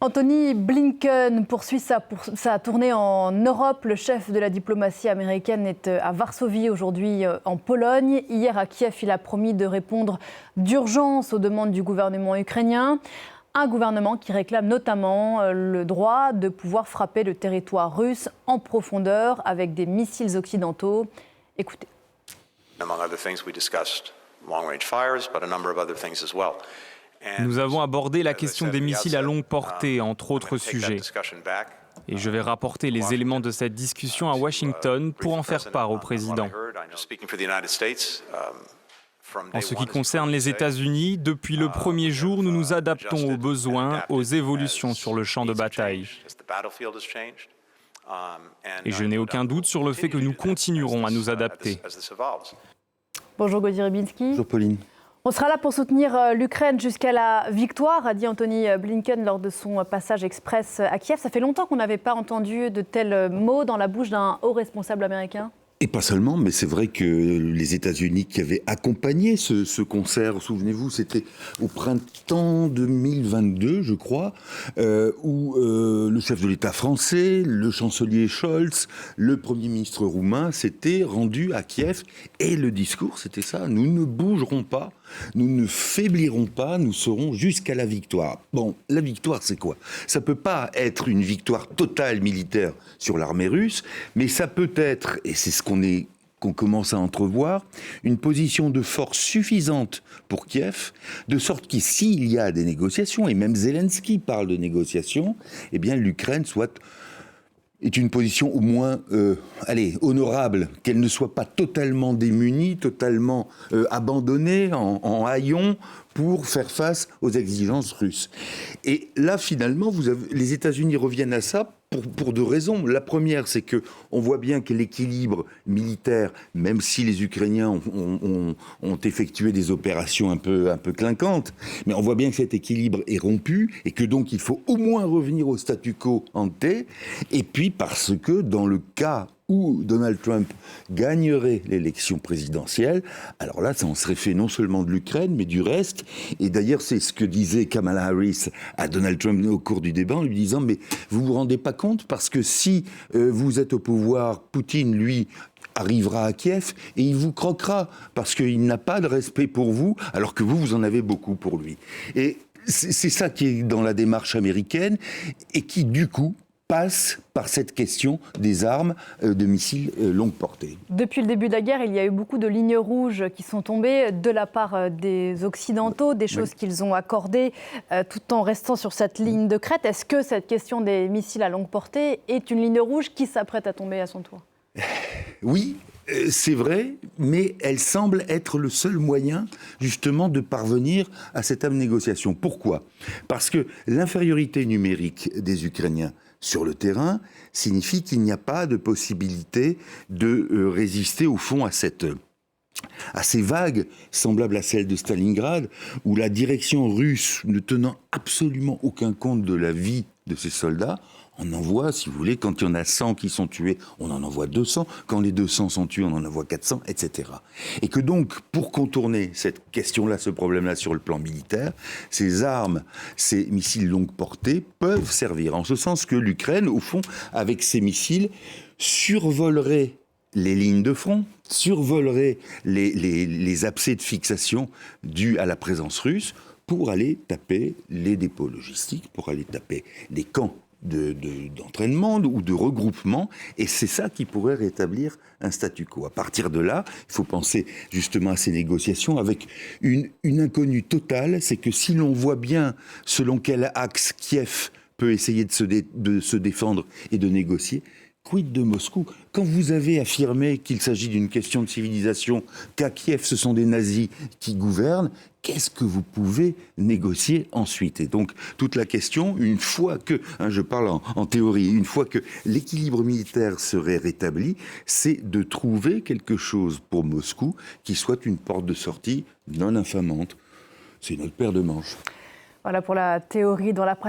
Anthony Blinken poursuit sa tournée en Europe. Le chef de la diplomatie américaine est à Varsovie, aujourd'hui en Pologne. Hier à Kiev, il a promis de répondre d'urgence aux demandes du gouvernement ukrainien. Un gouvernement qui réclame notamment le droit de pouvoir frapper le territoire russe en profondeur avec des missiles occidentaux. Écoutez. Nous avons abordé la question des missiles à longue portée, entre autres sujets. Et je vais rapporter les éléments de cette discussion à Washington pour en faire part au président. En ce qui concerne les États-Unis, depuis le premier jour, nous nous adaptons aux besoins, aux évolutions sur le champ de bataille. Et je n'ai aucun doute sur le fait que nous continuerons à nous adapter. Bonjour Gauthier Rybinski. Bonjour Pauline. On sera là pour soutenir l'Ukraine jusqu'à la victoire, a dit Anthony Blinken lors de son passage express à Kiev. Ça fait longtemps qu'on n'avait pas entendu de tels mots dans la bouche d'un haut responsable américain. Et pas seulement, mais c'est vrai que les États-Unis qui avaient accompagné ce concert, souvenez-vous, c'était au printemps 2022, je crois, où le chef de l'État français, le chancelier Scholz, le Premier ministre roumain s'étaient rendus à Kiev. Et le discours, c'était ça, nous ne bougerons pas, nous ne faiblirons pas, nous serons jusqu'à la victoire. Bon, la victoire, c'est quoi ? Ça peut pas être une victoire totale militaire sur l'armée russe, mais ça peut être, et c'est ce qu'on commence à entrevoir, une position de force suffisante pour Kiev, de sorte que s'il y a des négociations, et même Zelensky parle de négociations, eh bien l'Ukraine est une position au moins honorable, qu'elle ne soit pas totalement démunie, totalement abandonnée en haillons pour faire face aux exigences russes. Et là, finalement, les États-Unis reviennent à ça pour deux raisons. La première, c'est que on voit bien que l'équilibre militaire, même si les Ukrainiens ont effectué des opérations un peu clinquantes, mais on voit bien que cet équilibre est rompu et que donc il faut au moins revenir au statu quo ante. Et puis parce que dans le cas où Donald Trump gagnerait l'élection présidentielle, alors là, ça en serait fait non seulement de l'Ukraine, mais du reste. Et d'ailleurs, c'est ce que disait Kamala Harris à Donald Trump au cours du débat, en lui disant « Mais vous vous rendez pas compte ? Parce que si vous êtes au pouvoir, Poutine, lui, arrivera à Kiev et il vous croquera, parce qu'il n'a pas de respect pour vous, alors que vous en avez beaucoup pour lui. » Et c'est ça qui est dans la démarche américaine et qui, du coup, passe par cette question des armes de missiles longue portée. Depuis le début de la guerre, il y a eu beaucoup de lignes rouges qui sont tombées de la part des Occidentaux, des choses qu'ils ont accordées tout en restant sur cette ligne de crête. Est-ce que cette question des missiles à longue portée est une ligne rouge qui s'apprête à tomber à son tour ? Oui, c'est vrai, mais elle semble être le seul moyen, justement, de parvenir à cette négociation. Pourquoi ? Parce que l'infériorité numérique des Ukrainiens sur le terrain signifie qu'il n'y a pas de possibilité de résister, au fond, à ces vagues semblables à celles de Stalingrad, où la direction russe, ne tenant absolument aucun compte de la vie de ses soldats, on envoie, si vous voulez, quand il y en a 100 qui sont tués, on en envoie 200. Quand les 200 sont tués, on en envoie 400, etc. Et que donc, pour contourner cette question-là, ce problème-là sur le plan militaire, ces armes, ces missiles longue portée peuvent servir. En ce sens que l'Ukraine, au fond, avec ces missiles, survolerait les lignes de front, survolerait les abcès de fixation dus à la présence russe pour aller taper les dépôts logistiques, pour aller taper les camps d'entraînement ou de regroupement, et c'est ça qui pourrait rétablir un statu quo. À partir de là, il faut penser justement à ces négociations avec une inconnue totale, c'est que si l'on voit bien selon quel axe Kiev peut essayer de se défendre et de négocier, quid de Moscou ? Quand vous avez affirmé qu'il s'agit d'une question de civilisation, qu'à Kiev ce sont des nazis qui gouvernent, qu'est-ce que vous pouvez négocier ensuite ? Et donc toute la question, une fois que, je parle en théorie, une fois que l'équilibre militaire serait rétabli, c'est de trouver quelque chose pour Moscou qui soit une porte de sortie non infamante. C'est notre paire de manches. Voilà pour la théorie dans la presse.